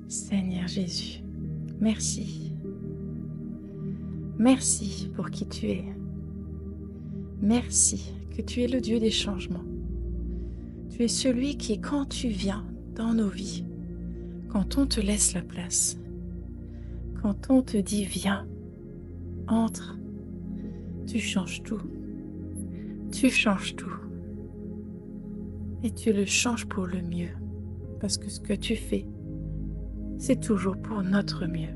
Seigneur Jésus, merci. Merci pour qui tu es. Merci que tu es le Dieu des changements. Tu es celui qui, quand tu viens dans nos vies, quand on te laisse la place, quand on te dit viens, entre, tu changes tout. Tu changes tout. Et tu le changes pour le mieux. Parce que ce que tu fais, c'est toujours pour notre mieux.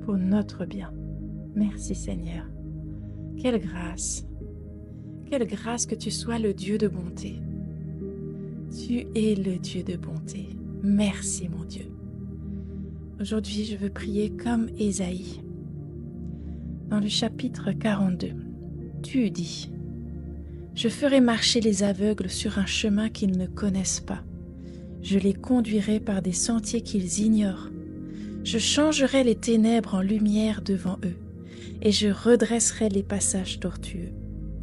Pour notre bien. Merci Seigneur. Quelle grâce. Quelle grâce que tu sois le Dieu de bonté. Tu es le Dieu de bonté. Merci mon Dieu. Aujourd'hui, je veux prier comme Ésaïe. Dans le chapitre 42, tu dis: je ferai marcher les aveugles sur un chemin qu'ils ne connaissent pas. Je les conduirai par des sentiers qu'ils ignorent. Je changerai les ténèbres en lumière devant eux, et je redresserai les passages tortueux.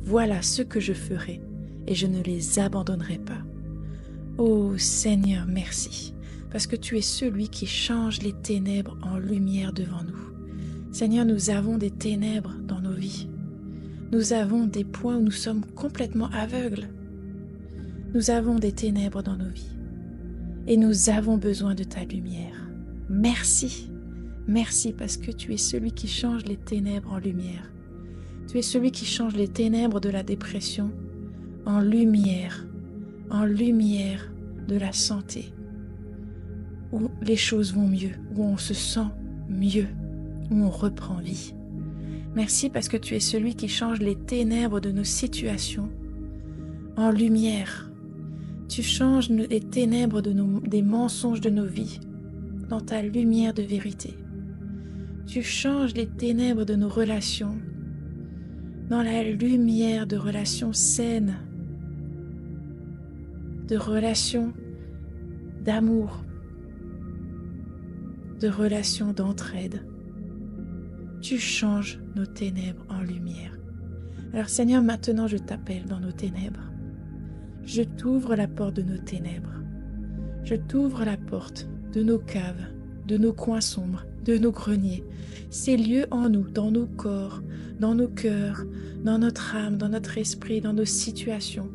Voilà ce que je ferai, et je ne les abandonnerai pas. Ô Seigneur, merci, parce que tu es celui qui change les ténèbres en lumière devant nous. Seigneur, nous avons des ténèbres dans nos vies. Nous avons des points où nous sommes complètement aveugles. Nous avons des ténèbres dans nos vies. Et nous avons besoin de ta lumière. Merci. Merci parce que tu es celui qui change les ténèbres en lumière. Tu es celui qui change les ténèbres de la dépression en lumière de la santé, où les choses vont mieux, où on se sent mieux, où on reprend vie. Merci parce que tu es celui qui change les ténèbres de nos situations en lumière. Tu changes les ténèbres des mensonges de nos vies dans ta lumière de vérité. Tu changes les ténèbres de nos relations dans la lumière de relations saines, de relations d'amour, de relations d'entraide. Tu changes nos ténèbres en lumière. Alors Seigneur, maintenant je t'appelle dans nos ténèbres. Je t'ouvre la porte de nos ténèbres. Je t'ouvre la porte de nos caves, de nos coins sombres, de nos greniers. Ces lieux en nous, dans nos corps, dans nos cœurs, dans notre âme, dans notre esprit, dans nos situations,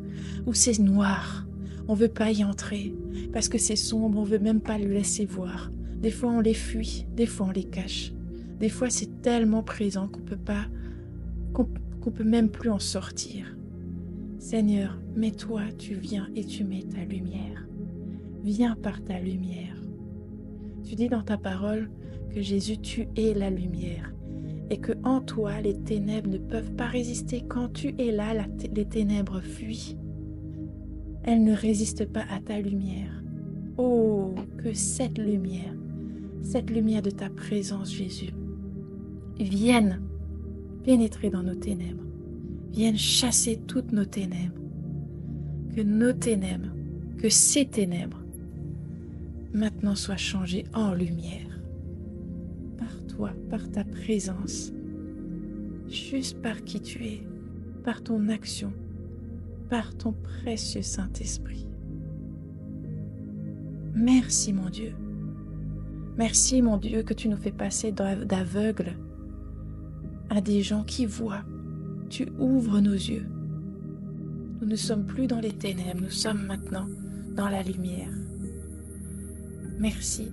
où c'est noir. On ne veut pas y entrer parce que c'est sombre, on ne veut même pas le laisser voir. Des fois on les fuit, des fois on les cache. Des fois c'est tellement présent qu'on peut même plus en sortir. Seigneur, mais toi tu viens et tu mets ta lumière. Viens par ta lumière. Tu dis dans ta parole que Jésus, tu es la lumière et que en toi les ténèbres ne peuvent pas résister. Quand tu es là, les ténèbres fuient. Elles ne résistent pas à ta lumière. Oh, que cette lumière de ta présence, Jésus, vienne pénétrer dans nos ténèbres, vienne chasser toutes nos ténèbres, que ces ténèbres, maintenant soient changées en lumière, par toi, par ta présence, juste par qui tu es, par ton action, par ton précieux Saint-Esprit. Merci mon Dieu. Merci mon Dieu que tu nous fais passer d'aveugles à des gens qui voient. Tu ouvres nos yeux. Nous ne sommes plus dans les ténèbres, nous sommes maintenant dans la lumière. Merci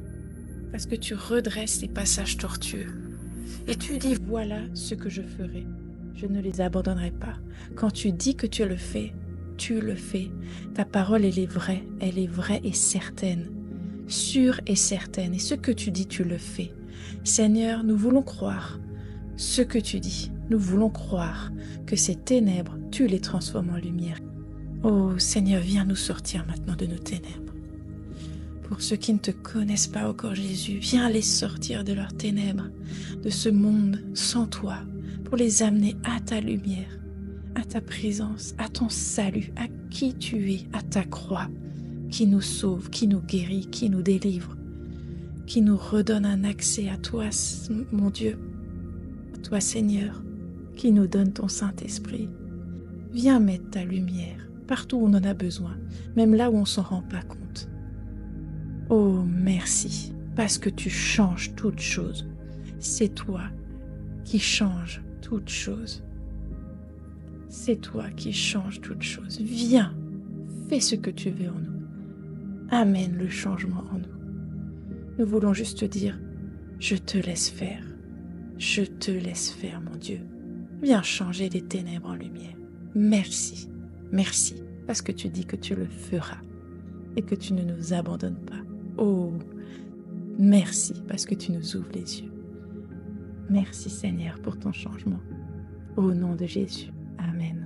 parce que tu redresses les passages tortueux. Et tu dis voilà ce que je ferai. Je ne les abandonnerai pas. Quand tu dis que tu le fais, tu le fais. Ta parole, elle est vraie et certaine, sûre et certaine. Et ce que tu dis, tu le fais. Seigneur, nous voulons croire ce que tu dis. Nous voulons croire que ces ténèbres, tu les transformes en lumière. Oh Seigneur, viens nous sortir maintenant de nos ténèbres. Pour ceux qui ne te connaissent pas encore, Jésus, viens les sortir de leurs ténèbres, de ce monde sans toi, pour les amener à ta lumière, à ta présence, à ton salut, à qui tu es, à ta croix, qui nous sauve, qui nous guérit, qui nous délivre, qui nous redonne un accès à toi, mon Dieu, à toi Seigneur, qui nous donne ton Saint-Esprit. Viens mettre ta lumière partout où on en a besoin, même là où on ne s'en rend pas compte. Oh, merci, parce que tu changes toutes choses. C'est toi qui changes toutes choses. C'est toi qui changes toutes choses. Viens, fais ce que tu veux en nous. Amène le changement en nous. Nous voulons juste te dire, je te laisse faire. Je te laisse faire, mon Dieu. Viens changer les ténèbres en lumière. Merci, merci, parce que tu dis que tu le feras et que tu ne nous abandonnes pas. Oh, merci, parce que tu nous ouvres les yeux. Merci Seigneur pour ton changement. Au nom de Jésus. Amen.